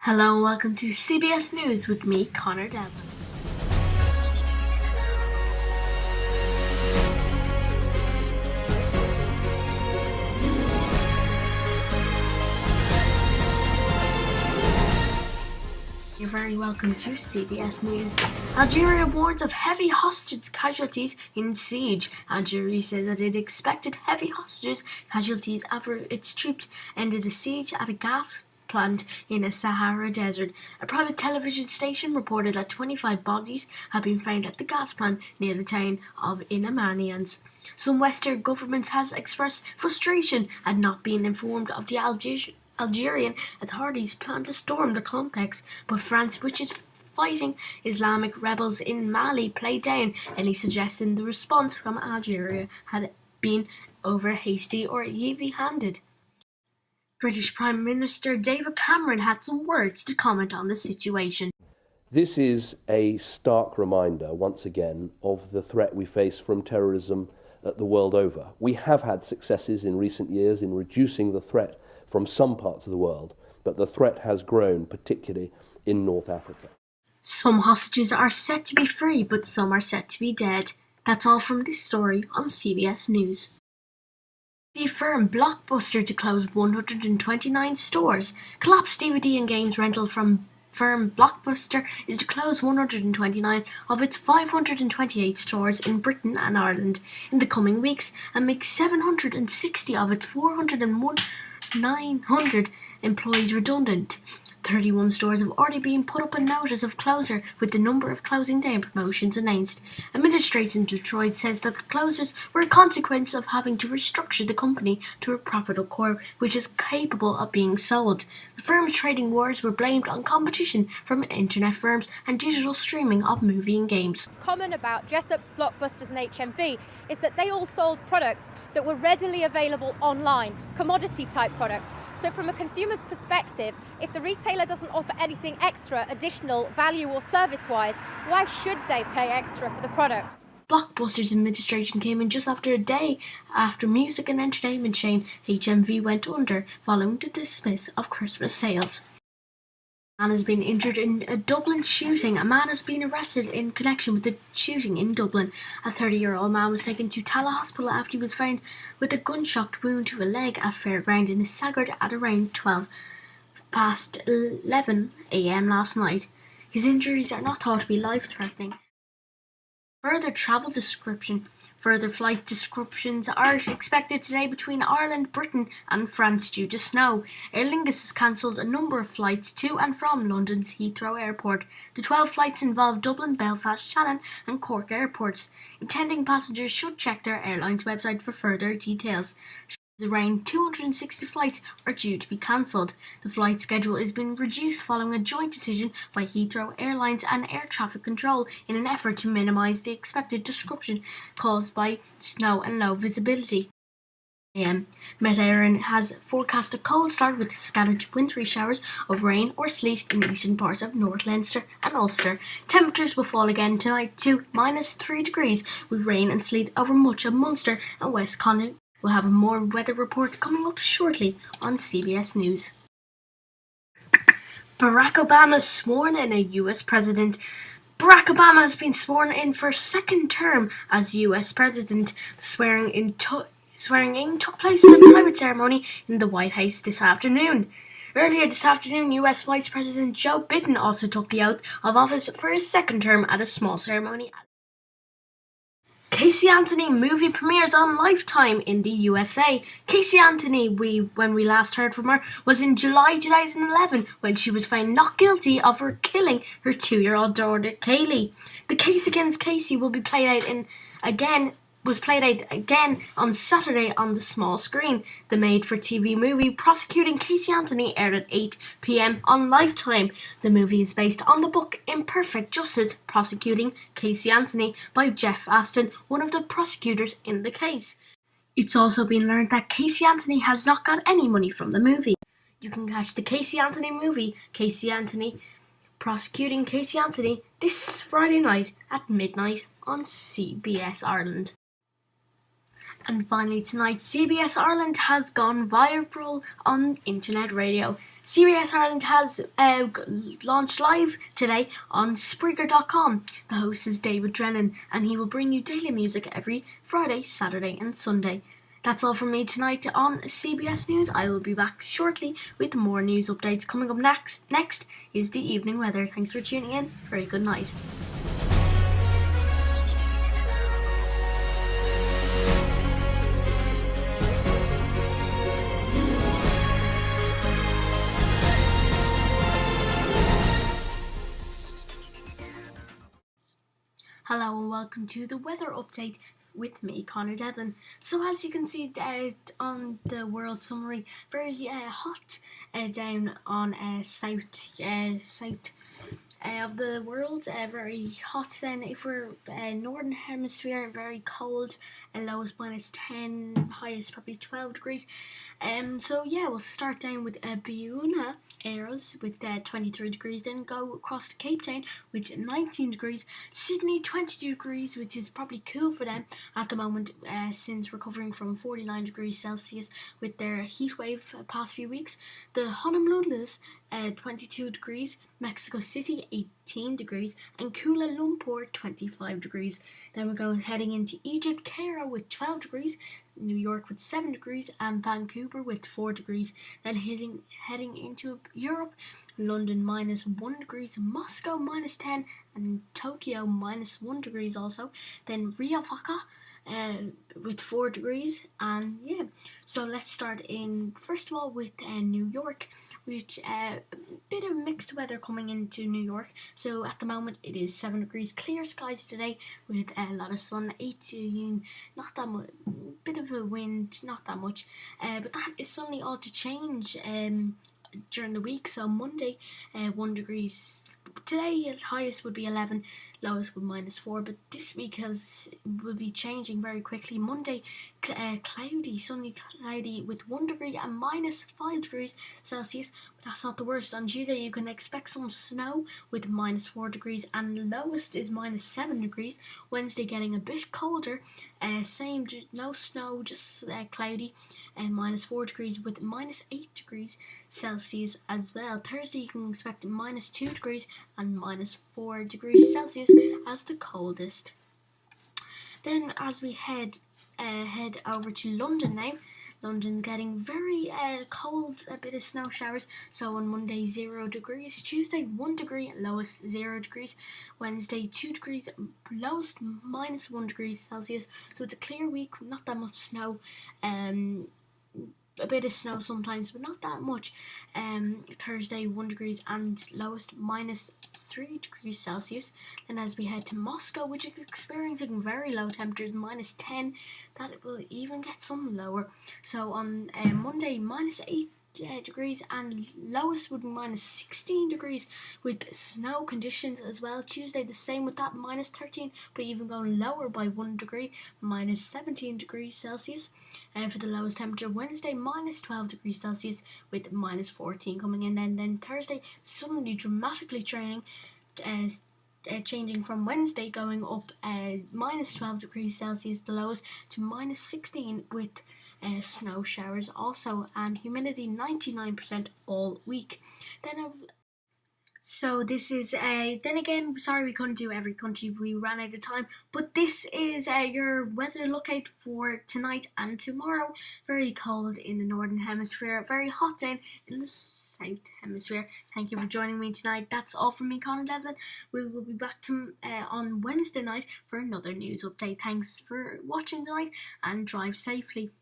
Hello and welcome to CBS News with me, Conor Devlin. You're very welcome to CBS News. Algeria warns of heavy hostage casualties in siege. Algeria says that it expected heavy hostage casualties after its troops ended a siege at a gas plant in a Sahara desert. A private television station reported that 25 bodies had been found at the gas plant near the town of Inamanians. Some Western governments have expressed frustration at not being informed of the Algerian authorities' plan to storm the complex, but France, which is fighting Islamic rebels in Mali, played down any suggestion the response from Algeria had been over hasty or heavy-handed. British Prime Minister David Cameron had some words to comment on the situation. This is a stark reminder, once again, of the threat we face from terrorism the world over. We have had successes in recent years in reducing the threat from some parts of the world, but the threat has grown, particularly in North Africa. Some hostages are set to be free, but some are set to be dead. That's all from this story on CBS News. The firm Blockbuster to close 129 stores. Collapsed DVD and games rental from firm Blockbuster is to close 129 of its 528 stores in Britain and Ireland in the coming weeks and make 760 of its 900 employees redundant. 31 stores have already been put up a notice of closure, with the number of closing down promotions announced. Administration in Detroit says that the closures were a consequence of having to restructure the company to a profitable core which is capable of being sold. The firm's trading wars were blamed on competition from internet firms and digital streaming of movie and games. What's common about Jessop's, Blockbusters and HMV is that they all sold products that were readily available online, commodity type products. So from a consumer's perspective, if the retailer doesn't offer anything extra, additional value or service-wise, why should they pay extra for the product? Blockbuster's administration came in just after a day after music and entertainment chain HMV went under following the dismiss of Christmas sales. A man has been injured in a Dublin shooting. A man has been arrested in connection with the shooting in Dublin. A 30-year-old man was taken to Tala Hospital after he was found with a gunshot wound to a leg at Fairground in Sagard at around 11 a.m. last night. His injuries are not thought to be life-threatening. Further flight disruptions are expected today between Ireland, Britain and France due to snow. Aer Lingus has cancelled a number of flights to and from London's Heathrow Airport. The 12 flights involve Dublin, Belfast, Shannon and Cork airports. Intending passengers should check their airline's website for further details. Around 260 flights are due to be cancelled. The flight schedule has been reduced following a joint decision by Heathrow Airlines and Air Traffic Control in an effort to minimise the expected disruption caused by snow and low visibility. Met Éireann has forecast a cold start with scattered wintry showers of rain or sleet in eastern parts of North Leinster and Ulster. Temperatures will fall again tonight to -3 degrees with rain and sleet over much of Munster and West Connaught. We'll have a more weather report coming up shortly on CBS News. Barack Obama sworn in a U.S. president. Barack Obama has been sworn in for a second term as U.S. president. The swearing in took place in a private ceremony in the White House this afternoon. Earlier this afternoon, U.S. Vice President Joe Biden also took the oath of office for his second term at a small ceremony. Casey Anthony movie premieres on Lifetime in the USA. Casey Anthony, when we last heard from her, was in July 2011 when she was found not guilty of her killing her 2-year-old daughter Kaylee. The case against Casey will be played out again on Saturday on the small screen. The made-for-TV movie prosecuting Casey Anthony aired at 8 p.m. on Lifetime. The movie is based on the book Imperfect Justice, prosecuting Casey Anthony by Jeff Aston, one of the prosecutors in the case. It's also been learned that Casey Anthony has not got any money from the movie. You can catch the Casey Anthony movie, Casey Anthony Prosecuting Casey Anthony, this Friday night at midnight on CBS Ireland. And finally tonight, CBS Ireland has gone viral on internet radio. CBS Ireland has launched live today on Spreaker.com. The host is David Drennan, and he will bring you daily music every Friday, Saturday and Sunday. That's all from me tonight on CBS News. I will be back shortly with more news updates. Coming up next is the evening weather. Thanks for tuning in. Very good night. Hello and welcome to the weather update with me, Conor Devlin. So as you can see on the world summary, very hot down on south of the world, very hot. Then if we're northern hemisphere, very cold, lowest -10, highest probably 12 degrees. So yeah, we'll start down with Buenos Aires with 23 degrees, then go across to Cape Town with 19 degrees, Sydney 22 degrees, which is probably cool for them at the moment since recovering from 49 degrees Celsius with their heat wave past few weeks. The Honolulu's 22 degrees, Mexico City 18 degrees, and Kuala Lumpur 25 degrees. Then we're heading into Egypt, Cairo with 12 degrees, New York with 7 degrees, and Vancouver with 4 degrees. Then heading into Europe, London -1 degrees, Moscow -10, and Tokyo -1 degrees also. Then Riyadh with 4 degrees, and yeah. So let's start in first of all with New York, which a bit of mixed weather coming into New York. So at the moment it is 7 degrees, clear skies today with a lot of sun, 18, not that much, bit of a wind, not that much, but that is suddenly all to change during the week. So Monday 1 degrees. Today, highest would be 11, lowest would -4, but this week will be changing very quickly. Monday, cloudy, sunny cloudy with 1 degree and -5 degrees Celsius, but that's not the worst. On Tuesday, you can expect some snow with -4 degrees, and lowest is -7 degrees. Wednesday, getting a bit colder, same, no snow, just cloudy, and -4 degrees with -8 degrees Celsius as well. Thursday, you can expect -2 degrees and -4 degrees Celsius as the coldest. Then as we head over to London now, London's getting very cold, a bit of snow showers. So on Monday 0 degrees, Tuesday 1 degree, lowest 0 degrees, Wednesday 2 degrees, lowest -1 degrees Celsius. So it's a clear week, not that much snow. A bit of snow sometimes, but not that much. Thursday 1 degrees and lowest -3 degrees Celsius. Then as we head to Moscow, which is experiencing very low temperatures, -10, that will even get some lower. So on Monday -8 degrees and lowest would be -16 degrees with snow conditions as well. Tuesday the same with that, -13, but even going lower by 1 degree, -17 degrees Celsius. And for the lowest temperature, Wednesday -12 degrees Celsius with -14 coming in. And then Thursday suddenly dramatically changing from Wednesday, going up -12 degrees Celsius the lowest to -16 with snow showers also, and humidity 99% all week. So this is then again, sorry we couldn't do every country, we ran out of time, but this is your weather lookout for tonight and tomorrow. Very cold in the northern hemisphere, very hot down in the south hemisphere. Thank you for joining me tonight. That's all from me, Conor Devlin. We will be back on Wednesday night for another news update. Thanks for watching tonight and drive safely.